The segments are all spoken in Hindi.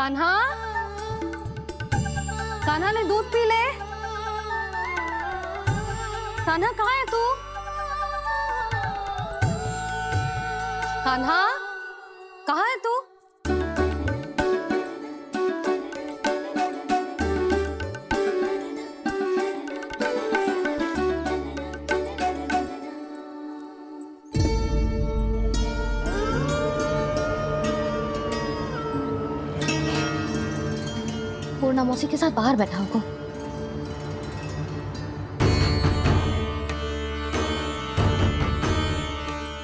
कान्हा, कान्हा ने दूध पी ले। कान्हा कहाँ है तू? कान्हा कहाँ है तू? पूर्णा मौसी के साथ बाहर बैठा होगा।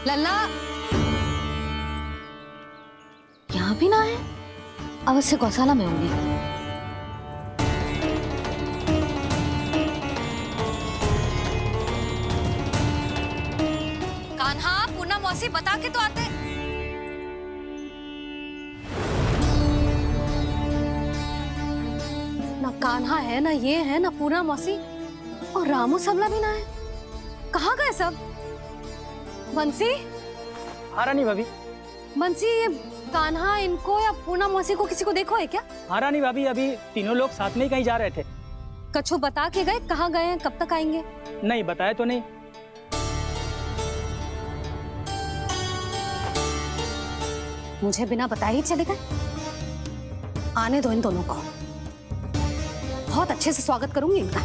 लल्ला यहाँ भी ना है, अवश्य गौशाला में होंगी। कान्हा, पूर्णा मौसी बता के तो आते। ना कान्हा है, ना ये है, ना पूर्णा मौसी, और रामू सबला भी ना है। कहाँ गए सब? बंसी? हाँ रानी भाभी। बंसी, ये कान्हा इनको या पूर्णा मौसी को किसी को देखो है क्या? हाँ रानी भाभी, अभी तीनों लोग साथ में ही कहीं जा रहे थे। कछु बता के गए कहाँ गए हैं, कब तक आएंगे? नहीं बताया तो नहीं। मुझे बिना बताए ही चले गए? आने दो इन दोनों को, बहुत अच्छे से स्वागत करूंगी इनका।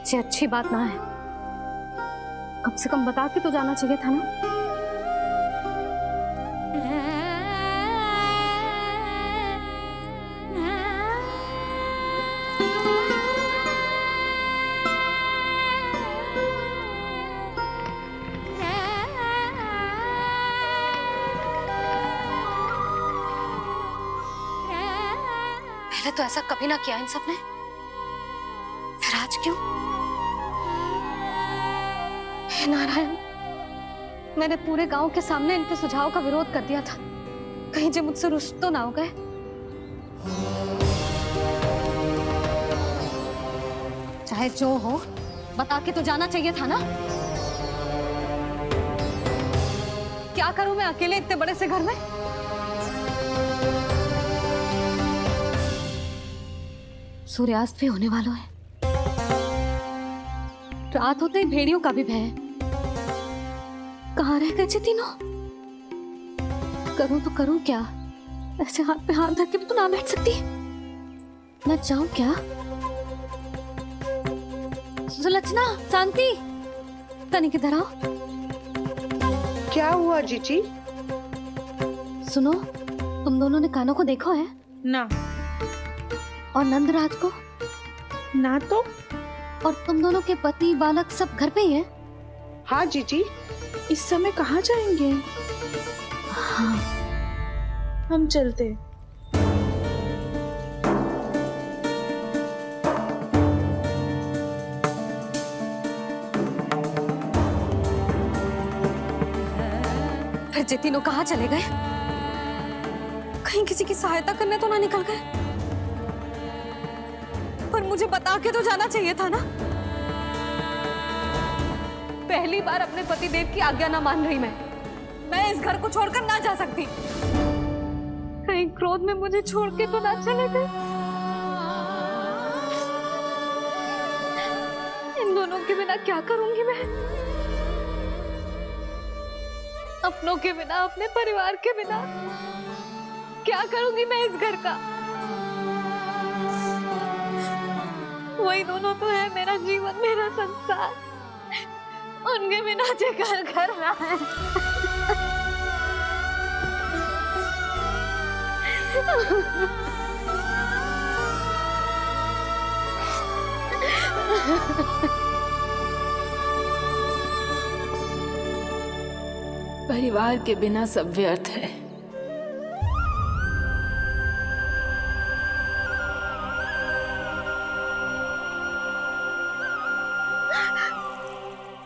ये अच्छी बात ना है, कम से कम बता के तो जाना चाहिए था ना। पहले तो ऐसा कभी ना किया इन सब ने, फिर आज क्यों? हे नारायण, मैंने पूरे गांव के सामने इनके सुझाव का विरोध कर दिया था, कहीं जो मुझसे रुष्ट तो ना हो गए। चाहे जो हो, बता के तो जाना चाहिए था ना। क्या करूं मैं अकेले इतने बड़े से घर में? सूर्यास्त भी होने वाला है, रात होते ही भेड़ियों का भी भय है। कहाँ रह गए थे तीनों? करूं तो करूं क्या? ऐसे हाथ पे हाथ धर के तो ना बैठ सकती। मैं जाऊं क्या? सुलक्षणा, शांति, तनिक इधर आओ। क्या हुआ जीजी? सुनो, तुम दोनों ने कानों को देखा है? ना। और नंदराज को? ना तो। और तुम दोनों के पति बालक सब घर पे ही हैं? हाँ जीजी, इस समय कहाँ जाएंगे? हाँ। हम चलते। फिर ये तीनों कहाँ चले गए? कहीं किसी की सहायता करने तो ना निकल गए? पर मुझे बता के तो जाना चाहिए था ना। पहली बार अपने पतिदेव की आज्ञा ना मान रही मैं इस घर को छोड़कर ना जा सकती। कहीं क्रोध में मुझे छोड़ के तो ना चले गए। इन दोनों के बिना क्या करूंगी मैं? अपनों के बिना, अपने परिवार के बिना क्या करूंगी मैं इस घर का? वही दोनों तो है मेरा जीवन, मेरा संसार। उनके बिना जे घर घर रहा है। परिवार के बिना सब व्यर्थ है।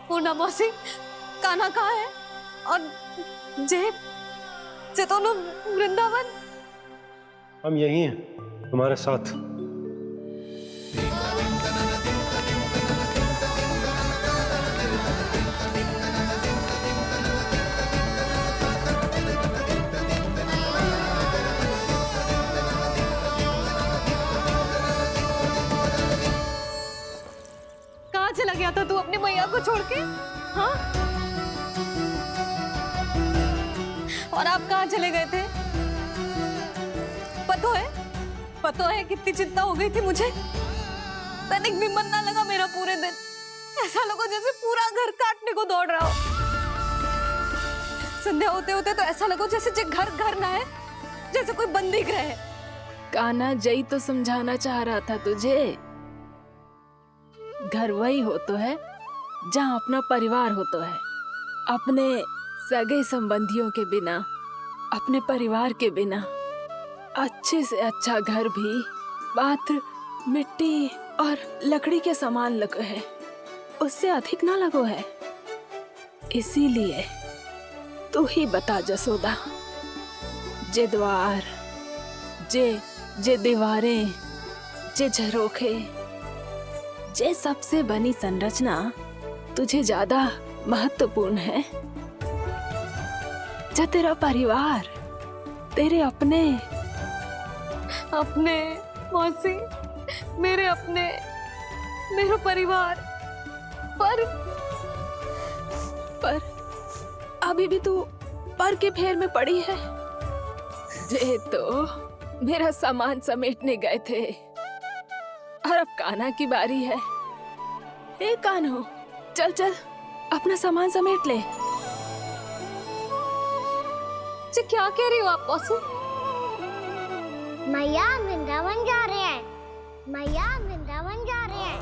पूर्णा मौसी, कान्हा कहाँ है? और जे दोनों वृंदावन? हम यही हैं तुम्हारे साथ। छोड़ के? हाँ? और आप कहाँ चले गए थे? पता है कितनी चिंता हो गई थी मुझे। तनिक भी मन ना लगा मेरा पूरे दिन। ऐसा लगा जैसे पूरा घर काटने को दौड़ रहा हो। संध्या होते होते तो ऐसा लगा जैसे घर घर ना है, जैसे कोई बंदी गृह है। कान्हा जई तो समझाना चाह रहा था तुझे। घर वही हो तो है जहाँ अपना परिवार हो तो है। अपने सगे संबंधियों के बिना, अपने परिवार के बिना अच्छे से अच्छा घर भी पात्र मिट्टी और लकड़ी के समान लगो है, उससे अधिक ना लगो है। इसीलिए तू ही बता जसोदा, जे द्वार, जे दीवारें, जे झरोखे, जे सबसे बनी संरचना तुझे ज्यादा महत्वपूर्ण है? जा तेरा परिवार, तेरे अपने मौसी, मेरा परिवार, पर अभी भी तू पर के फेर में पड़ी है। जे तो मेरा सामान समेटने गए थे और अब कान्हा की बारी है। ए कान्हो, चल चल अपना सामान समेट ले। क्या कह रही हो आप मौसी? मैया वृंदावन जा रहे हैं। मैया वृंदावन जा रहे हैं।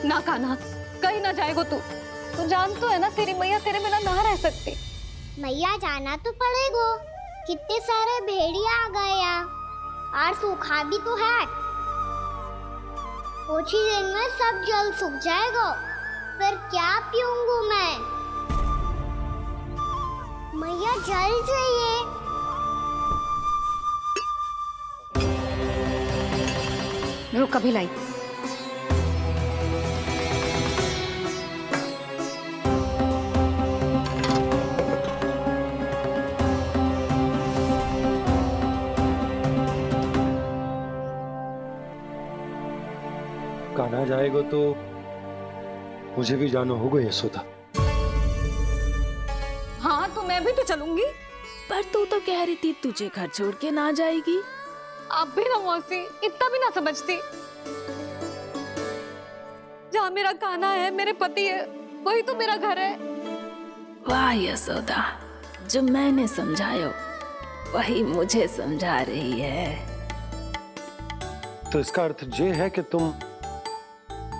ना कान्हा, कहीं ना जाएगो तू। तू जान तो है ना तेरी मैया तेरे बिना ना रह सकती। मैया जाना तो पड़ेगा। कितने सारे भेड़िया आ गए यहाँ, और सूखा भी तो है। कुछ ही दिन में सब जल सूख जाएगा, फिर क्या पीऊंगा मैं? मैया जल चाहिए। रुक, अभी लाई। कान्हा जाएगा तो मुझे भी जाना होगा यशोदा। हाँ तो मैं भी तो चलूंगी। पर तू तो कह रही थी तुझे घर छोड़ के ना जाएगी। आप भी ना मौसी, इतना भी ना समझती। जहाँ मेरा कान्हा है, मेरे पति है, वही तो मेरा घर है। वाह यशोदा, जो मैंने समझायो वही मुझे समझा रही है। तो इसका अर्थ ये है कि तुम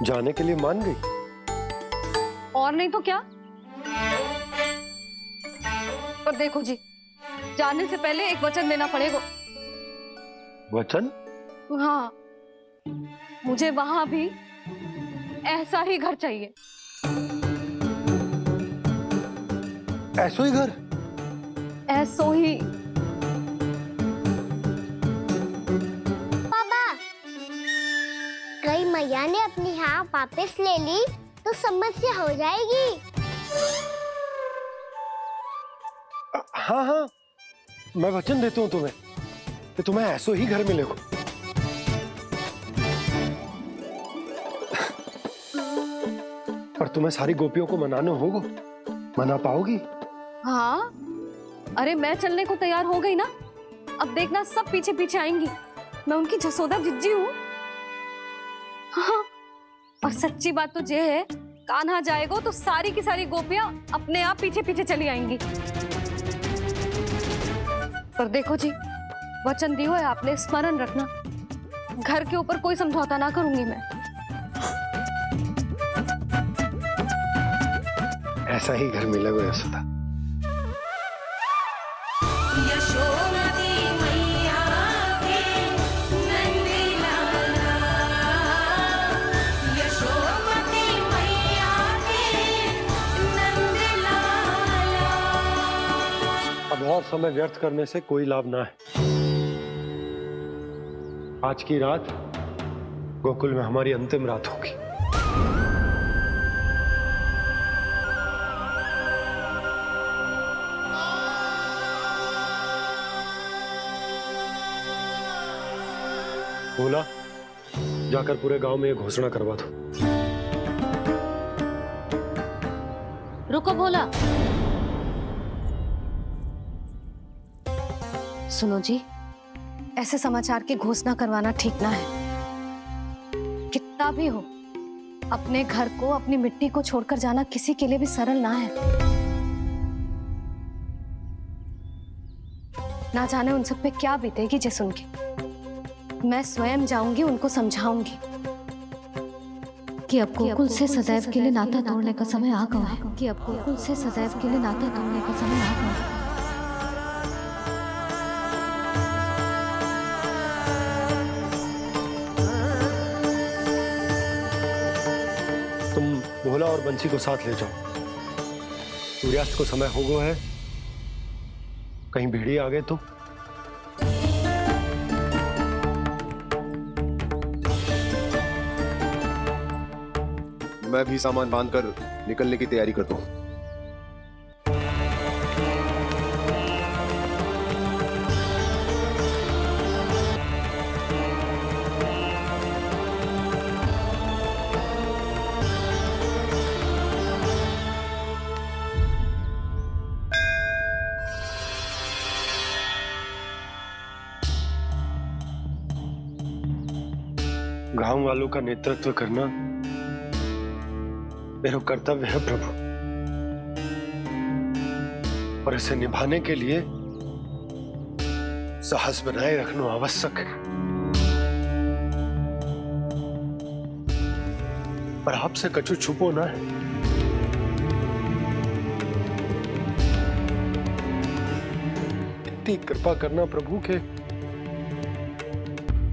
जाने के लिए मान गई? और नहीं तो क्या। पर देखो जी, जाने से पहले एक वचन देना पड़ेगा। वचन? हाँ, मुझे वहां भी ऐसा ही घर चाहिए। ऐसो ही घर? ऐसो ही। कई मैया ने अपनी हाँ वापस ले ली तो समस्या हो जाएगी। हाँ हाँ, मैं वचन देता हूँ तुम्हें कि तुम्हें ऐसो ही घर मिलेगा। पर तुम्हें सारी गोपियों को मनाना होगा। मना पाओगी? हाँ, अरे मैं चलने को तैयार हो गई ना। अब देखना सब पीछे पीछे आएंगी। मैं उनकी जसोदा जिज्जी हूँ। हाँ, और सच्ची बात तो ये है, कान्हा जाएगा तो सारी की सारी गोपियां अपने आप पीछे पीछे चली आएंगी। पर देखो जी, वचन दियो है आपने, स्मरण रखना। घर के ऊपर कोई समझौता ना करूंगी मैं। ऐसा ही घर मिलेगा यशोदा। अब और समय व्यर्थ करने से कोई लाभ ना है। आज की रात गोकुल में हमारी अंतिम रात होगी। बोला जाकर पूरे गांव में ये घोषणा करवा दो। रुको भोला। सुनो जी, ऐसे समाचार की घोषणा करवाना ठीक ना है। कितना भी हो, अपने घर को, अपनी मिट्टी को छोड़कर जाना किसी के लिए भी सरल ना है। ना जाने उन सब पे क्या बीतेगी जे सुन के। मैं स्वयं जाऊंगी, उनको समझाऊंगी कि अब गोकुल से सदैव के लिए नाता तोड़ने का समय आ गया है। कि अब गोकुल से सदैव के लिए नाता तोड़ने का समय आ गया है। तुम भोला और बंसी को साथ ले जाओ। सूर्यास्त को समय हो गया है, कहीं भेड़िए आ गए तो। मैं भी सामान बांधकर निकलने की तैयारी करता हूँ। गांव वालों का नेतृत्व करना मेरा कर्तव्य है प्रभु, और इसे निभाने के लिए साहस बनाए रखना आवश्यक है। पर आपसे कछु छुपो ना है। इतनी कृपा करना प्रभु के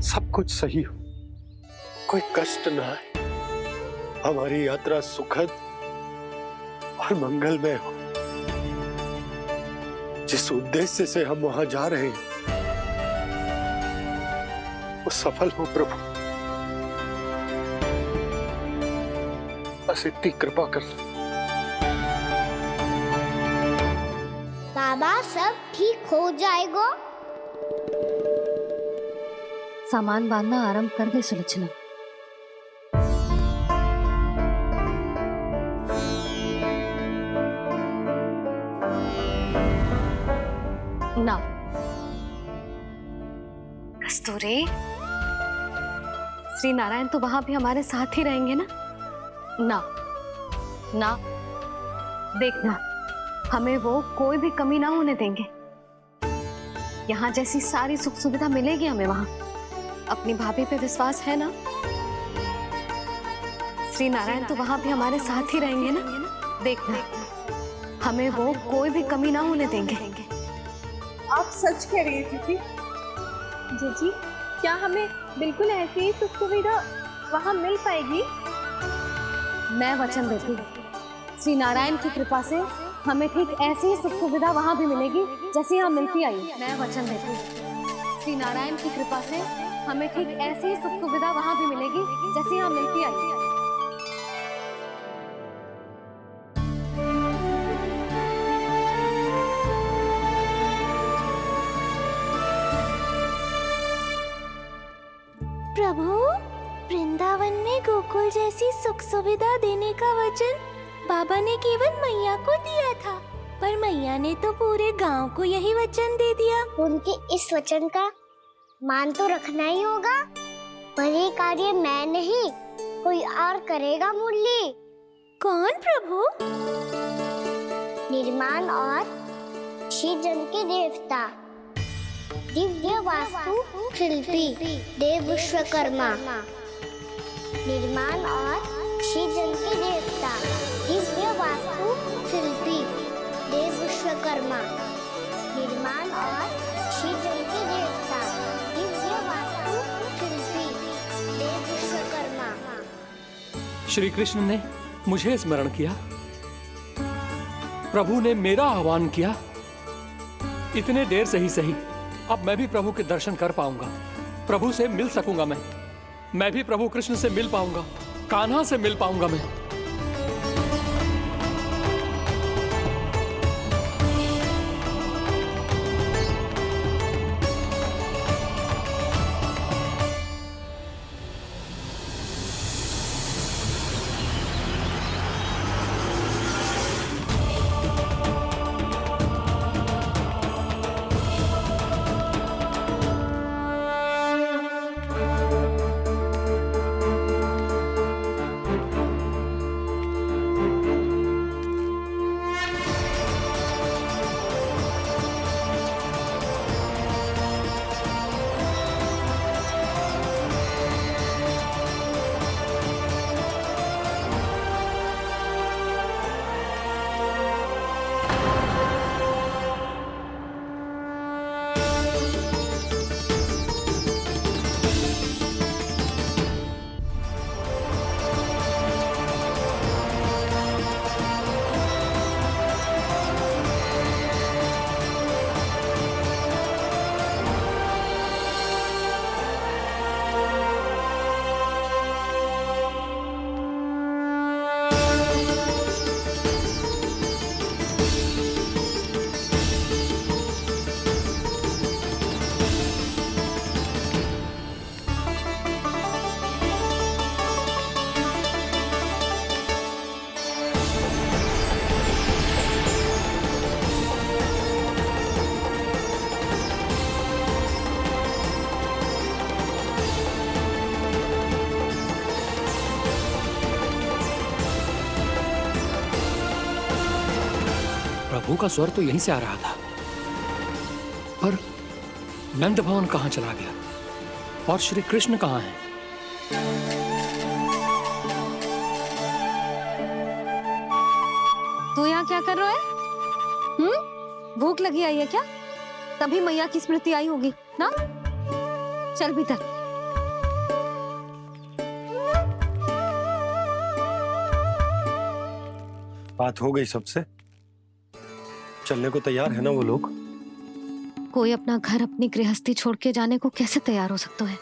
सब कुछ सही हो, कोई कष्ट ना है, हमारी यात्रा सुखद और मंगलमय हो। जिस उद्देश्य से हम वहां जा रहे हैं वो सफल हो प्रभु, बस इतनी कृपा कर। बाबा सब ठीक हो जाएगा। सामान बांधना आरंभ कर दे सुलोचना। ना कस्तूरी, श्री नारायण तो वहां भी हमारे साथ ही रहेंगे ना? ना ना, देखना, हमें वो कोई भी कमी ना होने देंगे। यहाँ जैसी सारी सुख सुविधा मिलेगी हमें वहां। अपनी भाभी पे विश्वास है ना? श्री नारायण तो वहां भी हमारे साथ ही रहेंगे ना? देखना, हमें वो कोई भी कमी ना होने देंगे। आप सच कह रही है जीजी। जीजी, क्या हमें बिल्कुल ऐसी ही सुख सुविधा वहाँ मिल पाएगी? मैं वचन देती हूँ, श्री नारायण की कृपा से हमें ठीक ऐसी ही सुख सुविधा वहाँ भी मिलेगी जैसी यहाँ मिलती आई। मैं वचन देती हूँ, श्री नारायण की कृपा से हमें ठीक ऐसी ही सुख सुविधा वहाँ भी मिलेगी जैसी यहाँ मिलती आई। प्रभु, वृंदावन में गोकुल जैसी सुख सुविधा देने का वचन बाबा ने केवल मैया को दिया था, पर मैया ने तो पूरे गांव को यही वचन दे दिया। उनके इस वचन का मान तो रखना ही होगा, पर ये कार्य मैं नहीं, कोई और करेगा। मुरली कौन प्रभु? निर्माण और सृजन के देवता, दिव्य वास्तु शिल्पी देव विश्वकर्मा। निर्माण और सृजन के देवता, दिव्य वास्तु शिल्पी देव विश्वकर्मा। निर्माण और सृजन के देवता, दिव्य वास्तु शिल्पी देव विश्वकर्मा। श्री कृष्ण ने मुझे स्मरण किया, प्रभु ने मेरा आह्वान किया। इतने देर से ही सही, अब मैं भी प्रभु के दर्शन कर पाऊंगा, प्रभु से मिल सकूंगा। मैं भी प्रभु कृष्ण से मिल पाऊंगा, कान्हा से मिल पाऊंगा मैं। प्रभु का स्वर तो यहीं से आ रहा था, पर नंद भवन कहाँ चला गया और श्री कृष्ण कहाँ हैं? तू यहाँ क्या कर रहा है? भूख लगी आई है क्या? तभी मैया की स्मृति आई होगी ना? चल भीतर। बात हो गई सबसे? चलने को तैयार है ना वो लोग? कोई अपना घर अपनी गृहस्थी छोड़ के जाने को कैसे तैयार हो सकता है?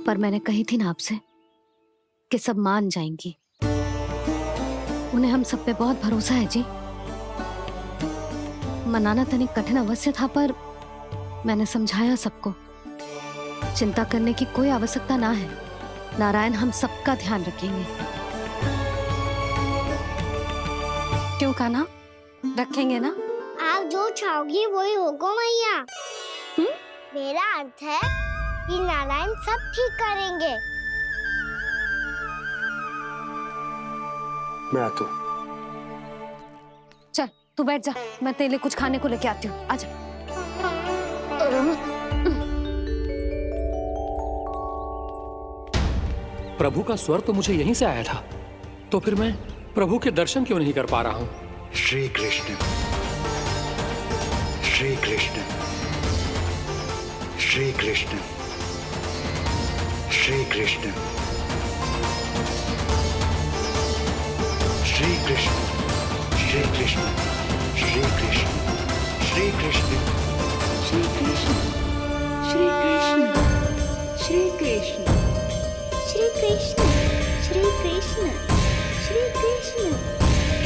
पर मैंने कही थी ना आपसे कि सब मान जाएंगी। उन्हें हम सब पे बहुत भरोसा है जी। मनाना तनिक कठिन अवश्य था, पर मैंने समझाया सबको। चिंता करने की कोई आवश्यकता ना है। नारायण हम सबका ध्यान रखेंगे। क्यों कान्हा? रखेंगे ना? आप जो चाहोगी वही होगा मैया। मेरा अर्थ है कि नारायण सब ठीक करेंगे। मैं आता हूँ। चल तू बैठ जा, मैं तेरे लिए कुछ खाने को लेके आती हूँ। आजा। प्रभु का स्वर तो मुझे यहीं से आया था, तो फिर मैं प्रभु के दर्शन क्यों नहीं कर पा रहा हूँ? श्री कृष्ण, श्री कृष्ण, श्री कृष्ण, श्री कृष्ण, श्री कृष्ण, श्री कृष्ण, श्री कृष्ण, श्री कृष्ण, श्री कृष्ण, श्री कृष्ण, श्री कृष्ण, श्री कृष्ण, श्री कृष्ण, श्री कृष्ण,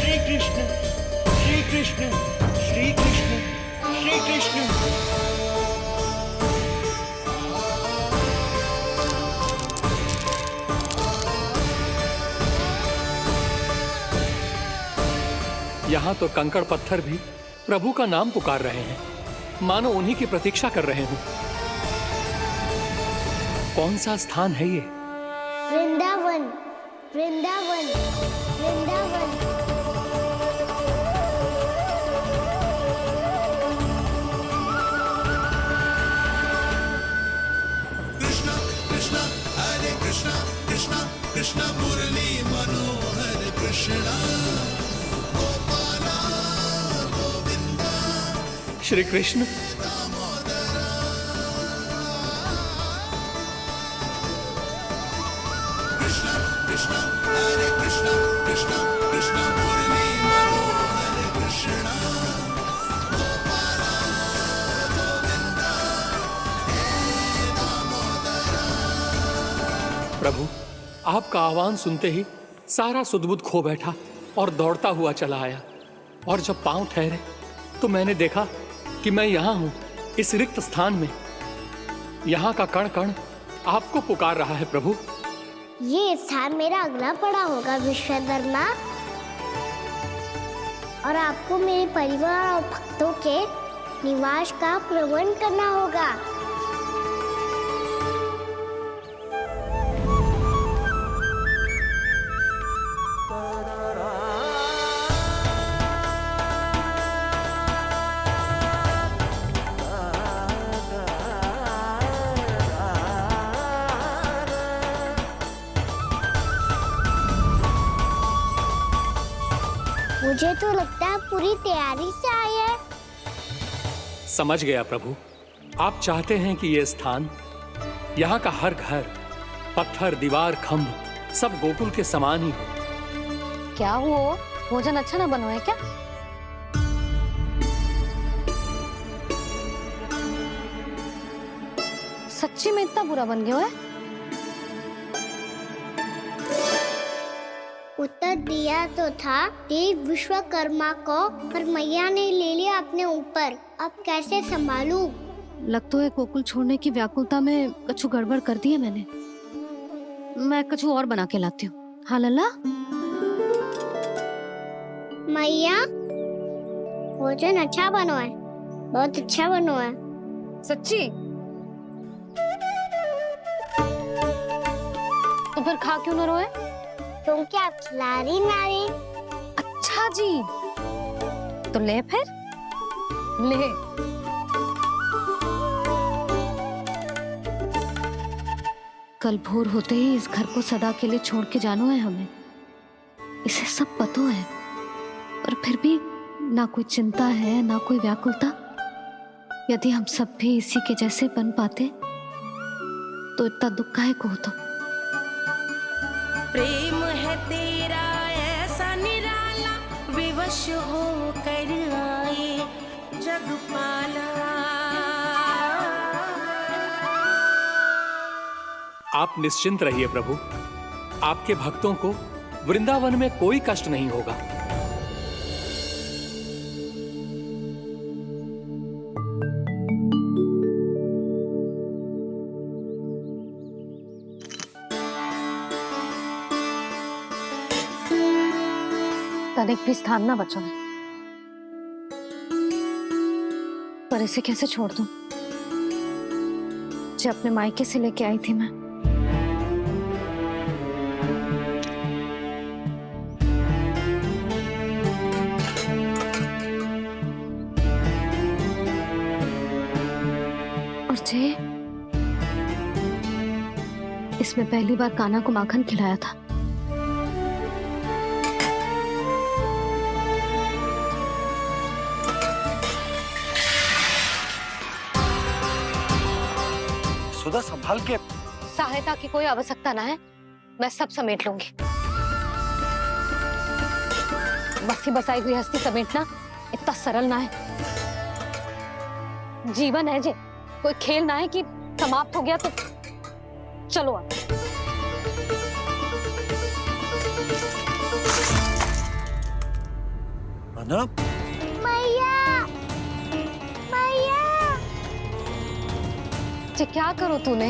श्री कृष्ण, श्री कृष्ण, श्री कृष्ण, श्री कृष्ण। यहाँ तो कंकड़ पत्थर भी प्रभु का नाम पुकार रहे हैं, मानो उन्हीं की प्रतीक्षा कर रहे हूँ। कौन सा स्थान है ये? वृंदावन, वृंदावन, वृंदावन। कृष्णा कृष्णा हरे कृष्णा, कृष्णा कृष्णा मुरली मनोहर कृष्णा, गोपाला गोविंदा। श्री कृष्ण, कृष्णा कृष्णा हरे कृष्णा, कृष्णा कृष्णा मुरली मनोहर कृष्णा, गोपाला गोविंदा हे दामोदरा। प्रभु आपका आह्वान सुनते ही सारा सुध-बुध खो बैठा और दौड़ता हुआ चला आया, और जब पांव ठहरे तो मैंने देखा कि मैं यहाँ हूँ, इस रिक्त स्थान में। यहाँ का कण कण आपको पुकार रहा है प्रभु। ये स्थान मेरा अगला पड़ा होगा विश्वकर्मा, और आपको मेरे परिवार और भक्तों के निवास का प्रबंध करना होगा। मुझे तो लगता है पूरी तैयारी से आए हैं। समझ गया प्रभु, आप चाहते हैं कि ये स्थान, यहाँ का हर घर, पत्थर, दीवार, खम्भ सब गोकुल के समान ही हो। क्या हुआ? भोजन अच्छा ना बनो है क्या? सच्ची में इतना बुरा बन गया है? उत्तर दिया तो था देव विश्वकर्मा को, पर मैया ने ले लिया अपने ऊपर। अब कैसे संभालूं? लग तो है गोकुल छोड़ने की व्याकुलता में कछु गड़बड़ कर दी है मैंने। मैं कछु और बना के लाती हूँ। हाँ लल्ला? मैया, भोजन अच्छा बनो है, बहुत अच्छा बनो है। सच्ची? तो फिर खा क्यों न रोए? क्योंकि आप खिलाड़ी नारी। अच्छा, जी, तो ले फिर ले। कल भोर होते ही इस घर को सदा के लिए छोड़ के जाना है हमें, इसे सब पता है, और फिर भी ना कोई चिंता है ना कोई व्याकुलता। यदि हम सब भी इसी के जैसे बन पाते तो इतना दुख काहे को होता। प्रेम है तेरा ऐसा निराला, विवश हो कर आए जगपाला। आप निश्चिंत रहिए प्रभु, आपके भक्तों को वृंदावन में कोई कष्ट नहीं होगा। तनिक भी स्थान ना बचा है, पर इसे कैसे छोड़ दूं जो अपने मायके से लेके आई थी मैं। और जे इसमें पहली बार कान्हा को माखन खिलाया था। सुधा संभाल के। सहायता की कोई आवश्यकता ना है, मैं सब समेट लूंगी। बसी बसाई गृहस्थी समेटना इतना सरल ना है। जीवन है जे, कोई खेल ना है कि समाप्त हो गया तो चलो आप। माना? मैया, मैया। जे क्या करो तूने?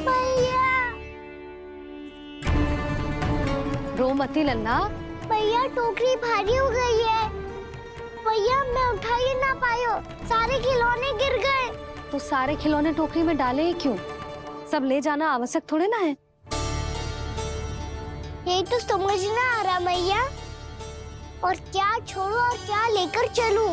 मैया, रो मती लल्ला। मैया टोकरी भारी हो गई है। भैया मैं उठा ही ना पायो, सारे खिलौने गिर गए। तो सारे खिलौने टोकरी में डाले ही क्यों? सब ले जाना आवश्यक थोड़े ना है। यही तो समझ ना आ रहा मैया, और क्या छोड़ू और क्या लेकर चलूं?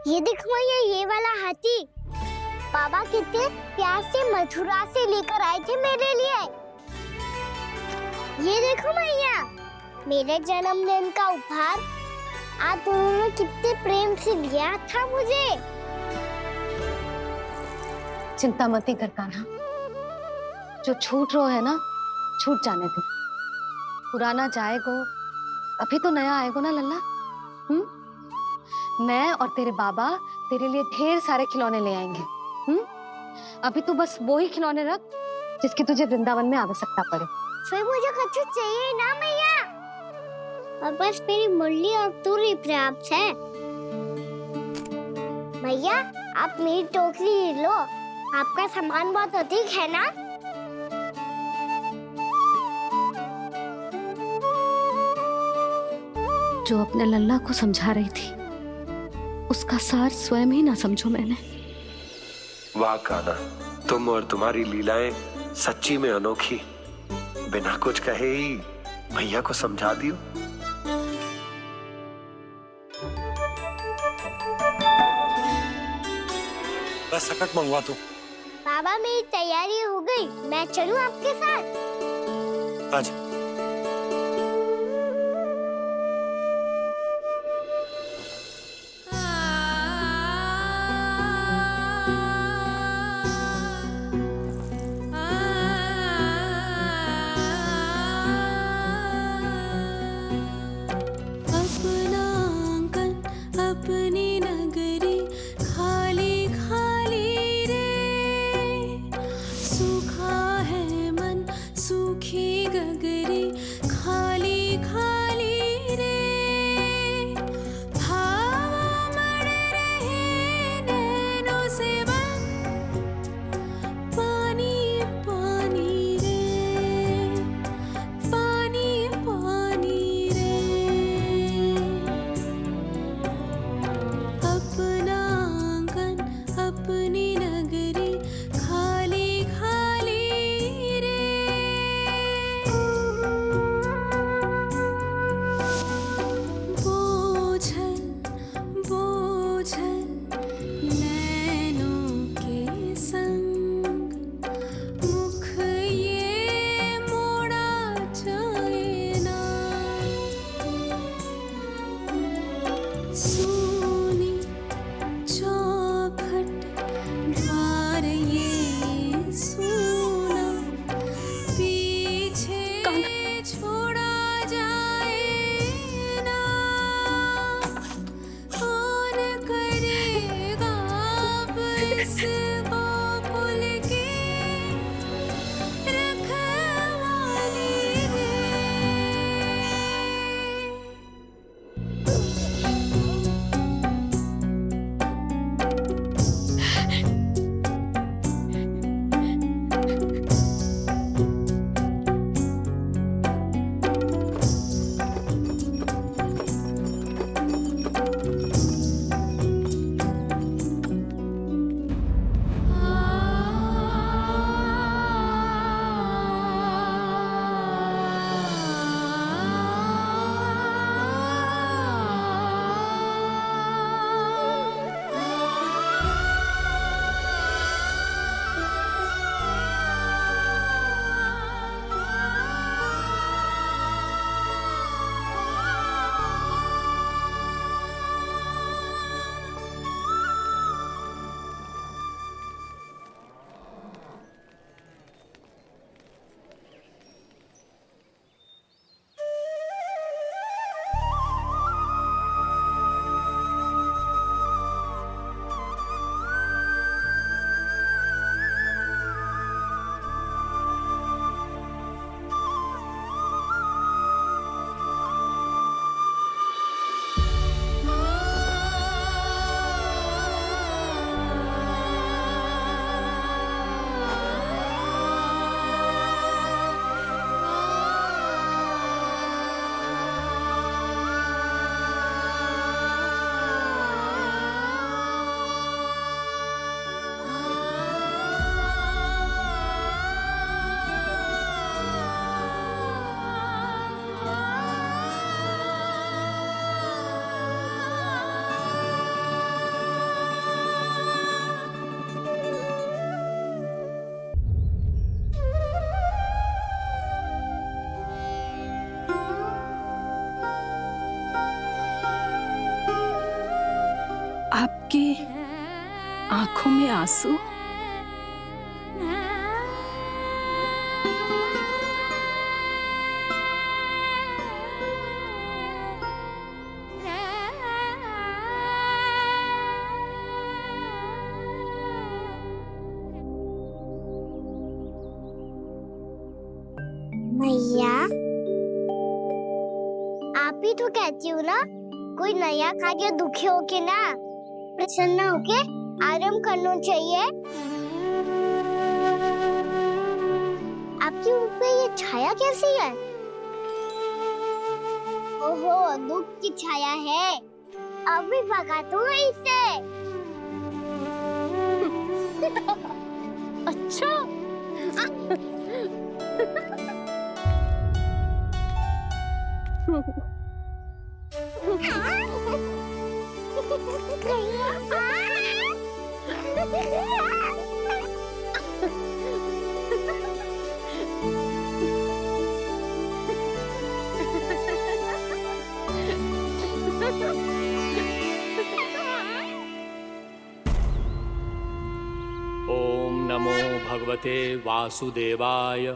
ये देखो मैया, ये वाला हाथी बाबा कितने प्यार से मथुरा से लेकर आए थे मेरे लिए। ये देखो मैया, मेरे जन्मदिन का उपहार आप उन्होंने कितने प्रेम से दिया था मुझे। चिंता मती कर कान्हा, जो छूट रो है ना छूट जाने दे। पुराना जाएगो, अभी तो नया आएगो ना लल्ला। मैं और तेरे बाबा तेरे लिए ढेर सारे खिलौने ले आएंगे। अभी तू बस वो ही खिलौने रख जिसकी तुझे वृंदावन में आवश्यकता पड़े। फिर मुझे कुछ चाहिए ना मैया, और बस मेरी मुरली और तुरी पर्याप्त है। मैया आप मेरी टोकरी लो, आपका सामान बहुत अधिक है ना। जो अपने लल्ला को समझा रही थी उसका सार स्वयं ही ना समझो मैंने। वाह कान्हा, तुम और तुम्हारी लीलाएं सच्ची में अनोखी। बिना कुछ कहे ही भैया को समझा दियो। बस सकट मंगवा दो। बाबा मेरी तैयारी हो गई, मैं चलूं आपके साथ? आजा। सूखी गगरी आंखों में आंसू। मैया, आप ही तो कहती हो ना, कोई नया कार्य दुखी होके ना प्रसन्न होके आराम करना चाहिए। आपके मुंह पे ये छाया कैसी है? ओहो, दुख की छाया है। अभी भगा दूं इसे। अच्छा। ओम नमो भगवते वासुदेवाय।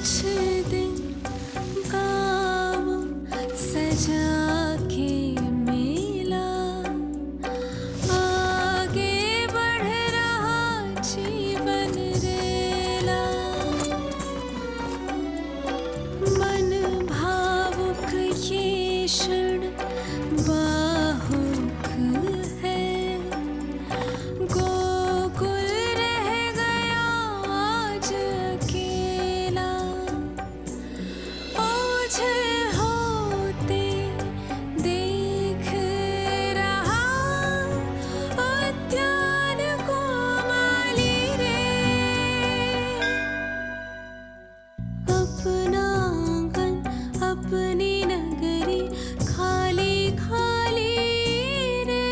कुछ दिन गाँव सजा के मेला आगे बढ़ रहा जीवन रेला मन भावुक ये क्षण बाहुक है गोकुल रह गया आज अकेला ओझल होते देख रहा उद्यान को माली रे अपना आंगन अपनी नगरी खाली खाली रे।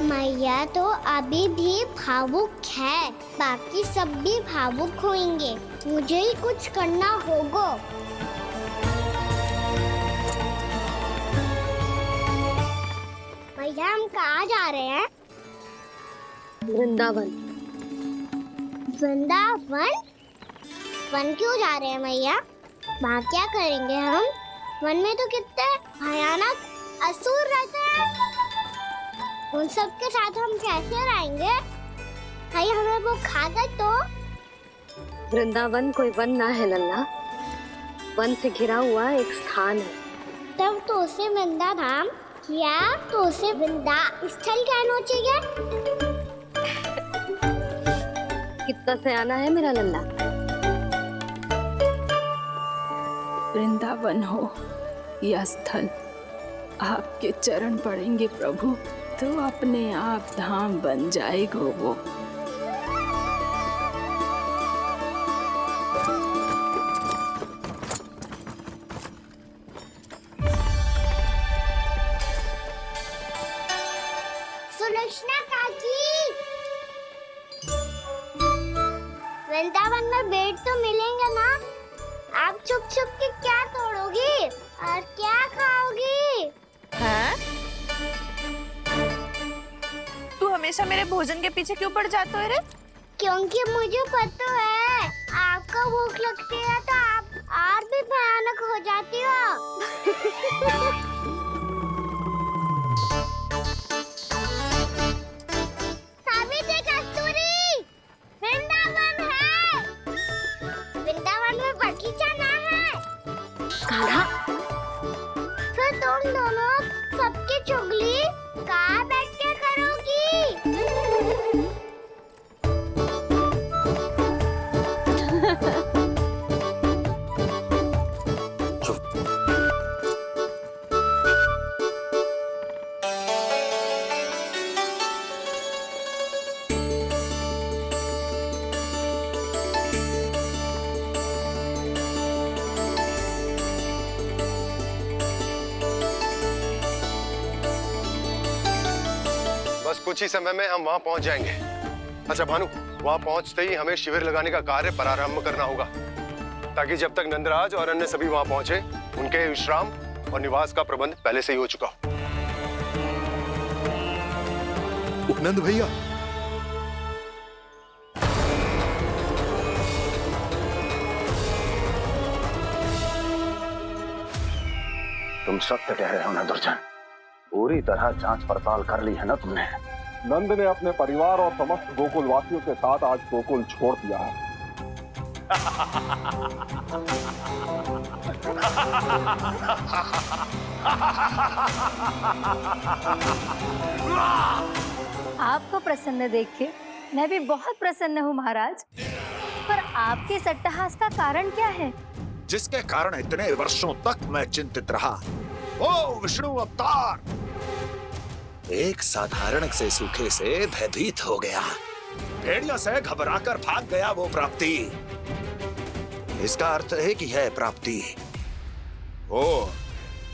मैया तो अभी भी भावुक है, बाकी सब भी भावुक होंगे। मुझे ही कुछ करना होगा। मैया हम कहाँ जा रहे हैं? वृंदावन। वृंदावन? वन क्यों जा रहे हैं मैया? वहाँ क्या करेंगे हम? वन में तो कितने भयानक असुर रहते हैं। उन सब के साथ हम कैसे रहेंगे? कहीं हमें वो खा गए तो? वृंदावन कोई वन ना है लल्ला, वन से घिरा हुआ एक स्थान है। तब तो उसे वृंदा धाम या तो उसे वृंदा स्थल कहना चाहिए। कितना सयाना है मेरा लल्ला। वृंदावन हो या स्थल, आपके चरण पड़ेंगे प्रभु तो अपने आप धाम बन जाएगा वो। सुलक्षणा काकी, वृंदावन में बेट तो मिलेंगे ना? आप छुप छुप के क्या तोड़ोगी और क्या खाओगी? हाँ? तू हमेशा मेरे भोजन के पीछे क्यों पड़ जाता है रे? क्योंकि मुझे पता है आपको भूख लगती है तो आप और भी भयानक हो जाती हो। सावित्री, कस्तूरी, वृंदावन है। वृंदावन में बगीचा ना है। कान्हा, फिर तुम दोनों सबकी चुगली कहाँ बैठ के करोगी? बस कुछ ही समय में हम वहां पहुंच जाएंगे। अच्छा भानु, वहां पहुंचते ही हमें शिविर लगाने का कार्य प्रारंभ करना होगा, ताकि जब तक नंदराज और अन्य सभी वहां पहुंचे उनके विश्राम और निवास का प्रबंध पहले से ही हो चुका हो। उपनंद भैया, तुम सत्य कह रहे हो ना दुर्जन, पूरी तरह जांच पड़ताल कर ली है ना तुमने? नंद ने अपने परिवार और समस्त गोकुल वासियों के साथ आज गोकुल छोड़ दिया है। आपको प्रसन्न देख के मैं भी बहुत प्रसन्न हूँ महाराज। पर आपके इस अट्टहास का कारण क्या है? जिसके कारण इतने वर्षों तक मैं चिंतित रहा। ओ विष्णु अवतार! एक साधारण से सूखे से भयभीत हो गया, भेड़ियों से घबराकर भाग गया वो प्राप्ति। इसका अर्थ है कि है प्राप्ति ओ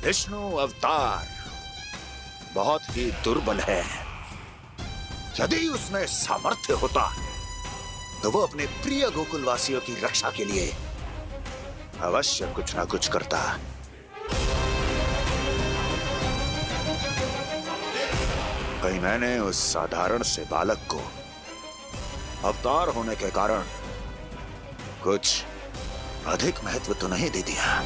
विष्णु अवतार बहुत ही दुर्बल है। यदि उसमें सामर्थ्य होता तो वो अपने प्रिय गोकुलवासियों की रक्षा के लिए अवश्य कुछ ना कुछ करता। कहीं मैंने उस साधारण से बालक को अवतार होने के कारण कुछ अधिक महत्व तो नहीं दे दिया।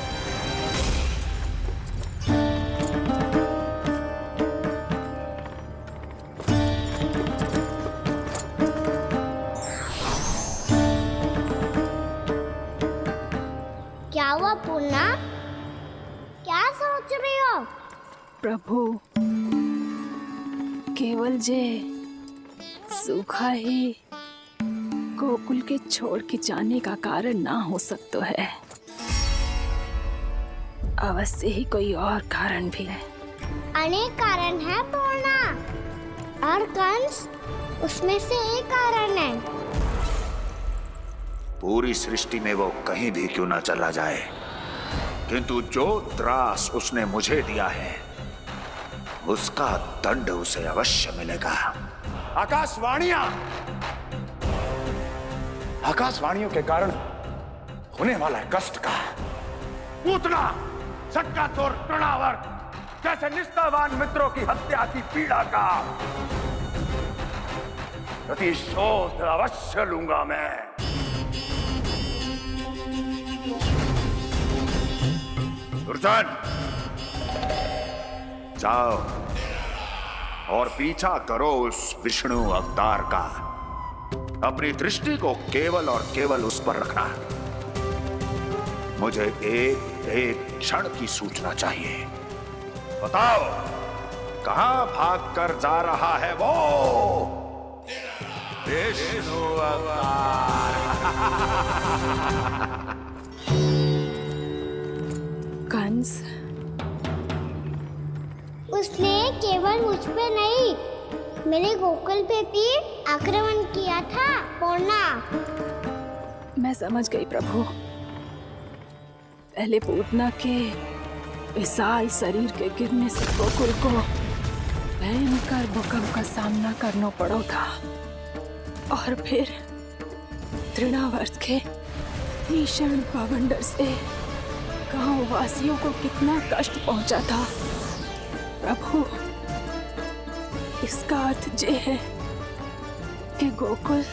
क्या हुआ पूर्णा? क्या सोच रही हो? प्रभु, केवल जे सूखा ही गोकुल के छोड़ के जाने का कारण ना हो सकता है। अवश्य ही कोई और कारण भी है। अनेक कारण है पूर्णा, और कंस उसमें से एक कारण है। पूरी सृष्टि में वो कहीं भी क्यों ना चला जाए, किंतु जो त्रास उसने मुझे दिया है उसका दंड उसे अवश्य मिलेगा। आकाशवाणियों के कारण होने वाला कष्ट का, पूतना, सटका चोर तृणावर जैसे निष्ठावान मित्रों की हत्या की पीड़ा का प्रतिशोध अवश्य लूंगा मैं। दुर्जन, जाओ और पीछा करो उस विष्णु अवतार का। अपनी दृष्टि को केवल और केवल उस पर रखना। मुझे एक एक क्षण की सूचना चाहिए। बताओ, कहां भागकर जा रहा है वो विष्णु अवतार? कंस, उसने केवल मुझ पे नहीं, मेरे गोकुल पे भी आक्रमण किया था पूर्णा। मैं समझ गई प्रभु। पहले पूतना के विशाल शरीर के गिरने से गोकुल को भयंकर भूकंप का सामना करना पड़ा था, और फिर तृणावर्त के भीषण पावंडर से गांव वासियों को कितना कष्ट पहुंचा था। प्रभु, इसका अर्थ ये है कि गोकुल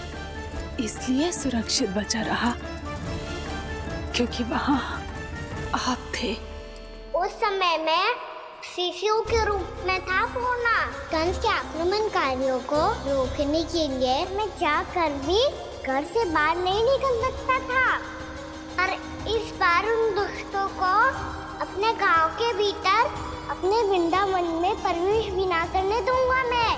इसलिए सुरक्षित बचा रहा क्योंकि वहां आप थे। उस समय मैं शिशु के रूप में था पूर्णा। कंस के आक्रमणकारियों को रोकने के लिए मैं जाकर भी घर से बाहर नहीं निकल सकता था, और इस बार उन दुष्टों को अपने गांव के भीतर अपने वृंदावन में प्रवेश भी ना करने दूंगा मैं।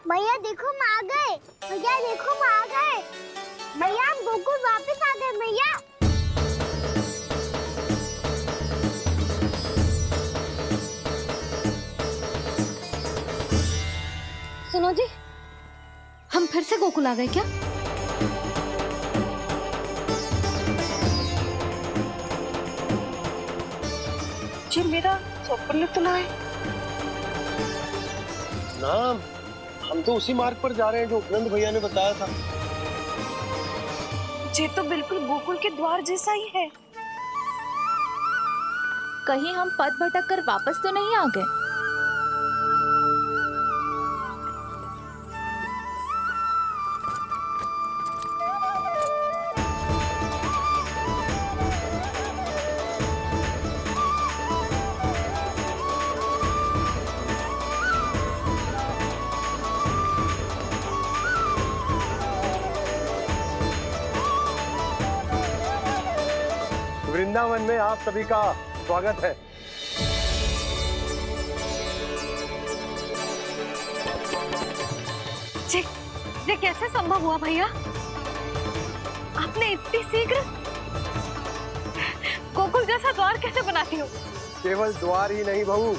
भैया देखो हम आ गए, भैया देखो हम आ गए, भैया हम गोकुल वापस आ गए भैया। सुनो जी, हम फिर से गोकुल आ गए क्या? जी मेरा स्वप्न तो ना है। ना, हम तो उसी मार्ग पर जा रहे हैं जो उपनंद भैया ने बताया था। ये तो बिल्कुल गोकुल के द्वार जैसा ही है। कहीं हम पथ भटक कर वापस तो नहीं आ गए? वृंदावन में आप सभी का स्वागत है। ये कैसे संभव हुआ भैया? आपने इतनी शीघ्र गोकुल जैसा द्वार कैसे बनाती हो? केवल द्वार ही नहीं बहू,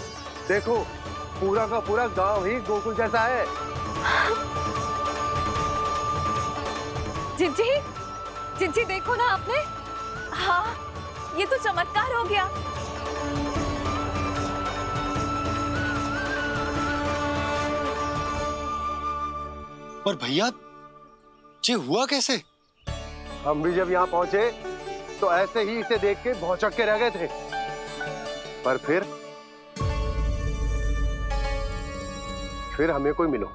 देखो पूरा का पूरा गांव ही गोकुल जैसा है। जिज्जी, जिज्जी देखो ना आपने। हाँ, ये तो चमत्कार हो गया। पर भैया ये हुआ कैसे? हम भी जब यहाँ पहुंचे तो ऐसे ही इसे देख के भौचक के रह गए थे, पर फिर हमें कोई मिलो।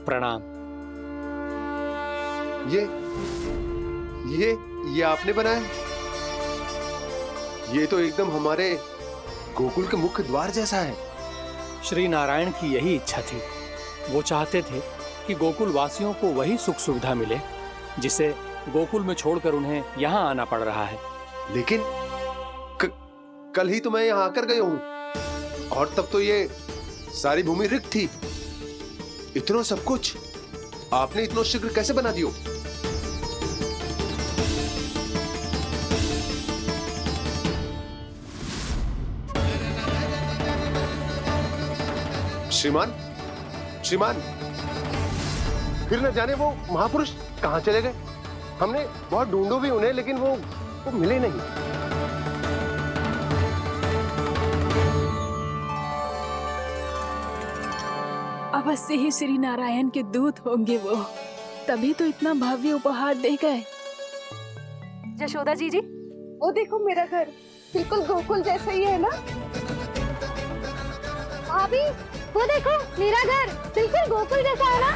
प्रणाम। ये आपने बनाया? ये तो एकदम हमारे गोकुल के मुख्य द्वार जैसा है। श्री नारायण की यही इच्छा थी। वो चाहते थे कि गोकुल वासियों को वही सुख सुविधा मिले जिसे गोकुल में छोड़कर उन्हें यहाँ आना पड़ रहा है। लेकिन कल ही तो मैं यहाँ आकर गया हूँ और तब तो ये सारी भूमि रिक्त थी। इतना सब कुछ आपने इतना शीघ्र कैसे बना दियो? श्रीमान, फिर न जाने वो महापुरुष कहां चले गए। हमने बहुत ढूंढो भी उन्हें, लेकिन वो मिले नहीं। अवश्य ही श्री नारायण के दूत होंगे वो, तभी तो इतना भव्य उपहार दे गए। यशोदा जी, वो देखो मेरा घर बिल्कुल गोकुल जैसा ही है ना। भाभी, वो देखो मेरा घर बिल्कुल गोकुल जैसा है ना।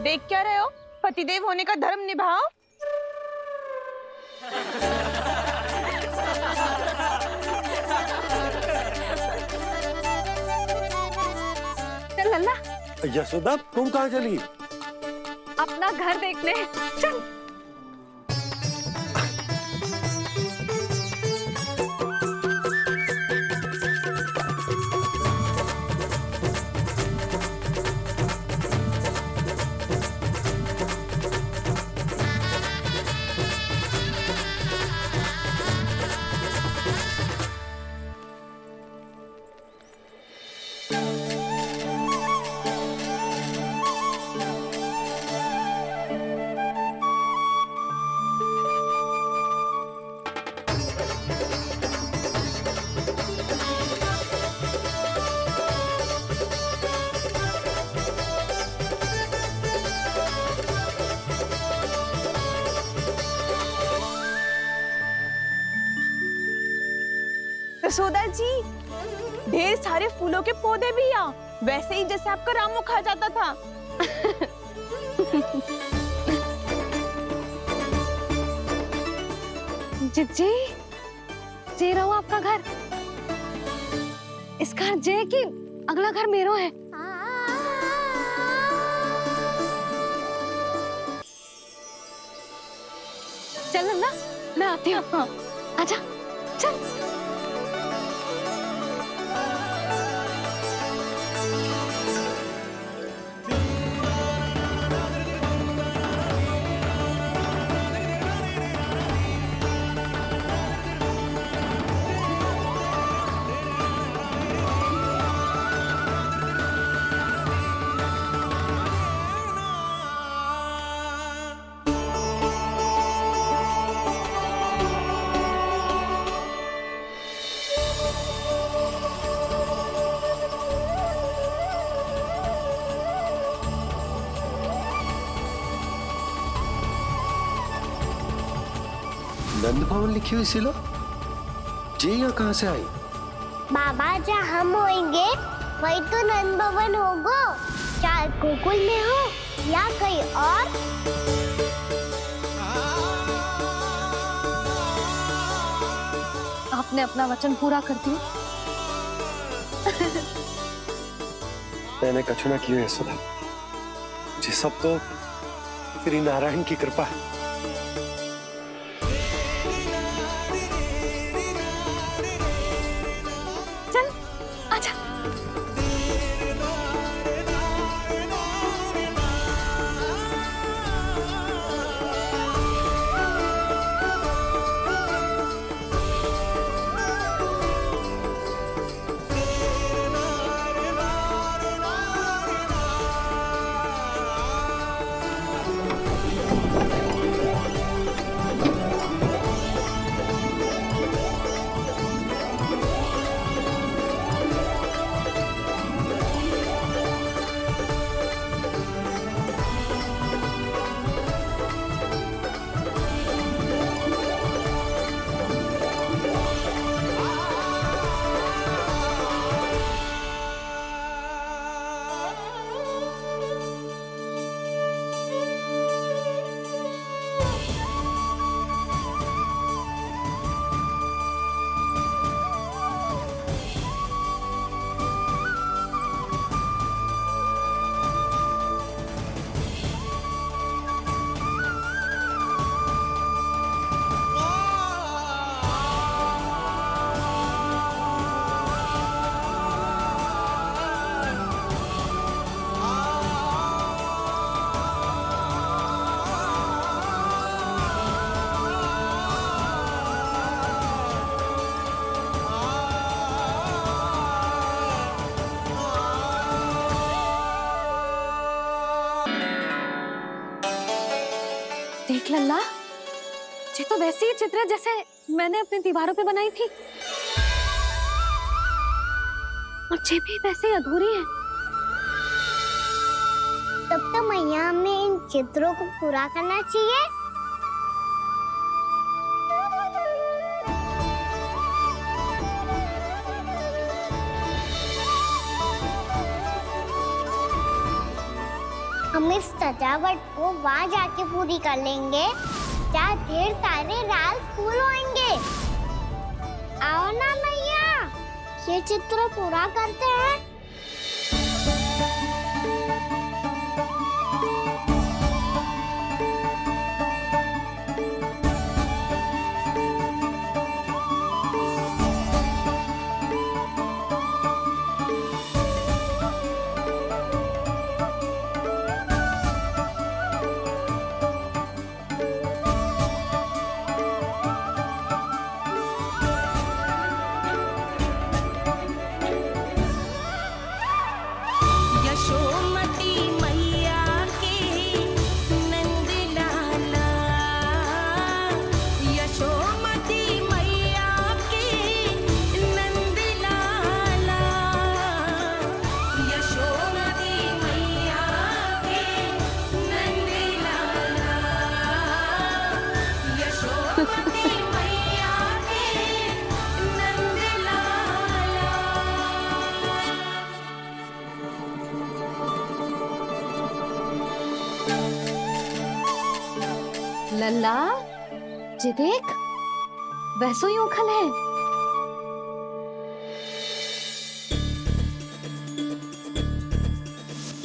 देख क्या रहे हो? पतिदेव होने का धर्म निभाओ। चल लल्ला, यशोदा तुम कहाँ चली? अपना घर देखने चल। यशोदा जी, ढेर सारे फूलों के पौधे भी यहाँ, वैसे ही जैसे आपका रामू खा जाता था। जिज्जी, जे रहो आपका घर। इस घर जे की अगला घर मेरो है। चल लल्ला, मैं आती हूँ। आजा, चल। नंद भवन लिखी हुई सिला ये यहाँ कहाँ से आई? बाबा जहाँ हम होंगे वही तो नंद भवन होगा, चाहे गोकुल में हो या कहीं और। आपने अपना वचन पूरा कर दिया। मैंने कछु ना किया यशोदा, ये सब तो श्री नारायण की कृपा है। चल आजा। देख लल्ला, ये तो वैसी ही चित्र है जैसे मैंने अपनी दीवारों पे बनाई थी, और ये भी वैसे ही अधूरी है। तब तो मैया हमें इन चित्रों को पूरा करना चाहिए। हम इस सजावट को वहाँ जाके पूरी कर लेंगे जहाँ ढेर सारे लाल फूल होंगे। आओ ना मैया, ये चित्र पूरा करते हैं। लल्ला, ये देख, वैसो ही उखल है।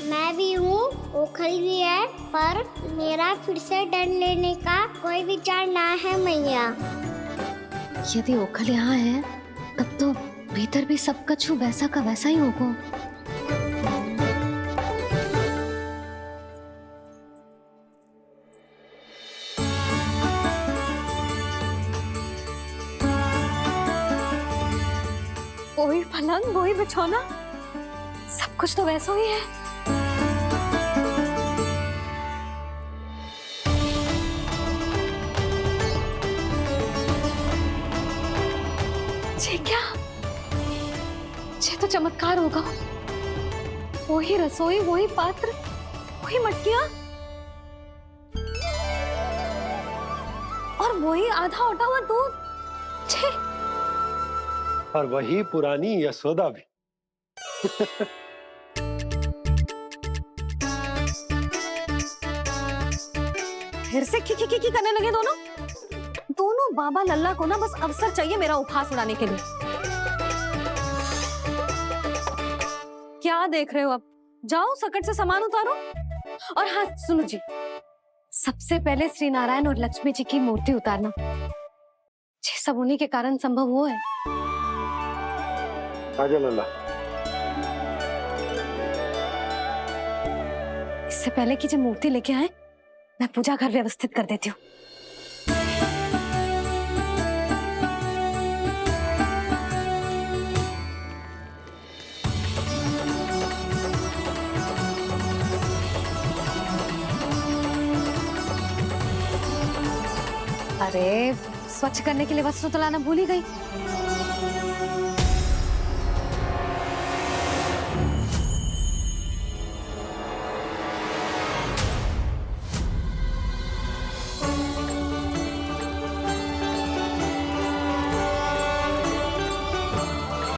मैं भी हूँ, ओखल भी है, पर मेरा फिर से डर लेने का कोई विचार ना है मैया। यदि ओखल यहाँ है, तब तो भीतर भी सब कछु वैसा का वैसा ही होगा। वही पलंग, वही बिछौना, सब कुछ तो वैसा ही है। ये क्या? ये तो चमत्कार होगा। वही रसोई, वही पात्र, वही मटकियां, और वही आधा उटा हुआ दूध। छे। और वही पुरानी यशोदा भी। फिर से की करने लगे दोनों। दोनों बाबा लल्ला को ना बस अवसर चाहिए मेरा उपहास उड़ाने के लिए। क्या देख रहे हो? अब जाओ सकट से सामान उतारो। और हाँ सुनो जी, सबसे पहले श्री नारायण और लक्ष्मी जी की मूर्ति उतारना। ये सब उन्हीं के कारण संभव हुआ है। आजा लल्ला। इससे पहले कि जो मूर्ति लेके आए, मैं पूजा घर व्यवस्थित कर देती हूँ। अरे स्वच्छ करने के लिए वस्त्र तो लाना भूल ही गई।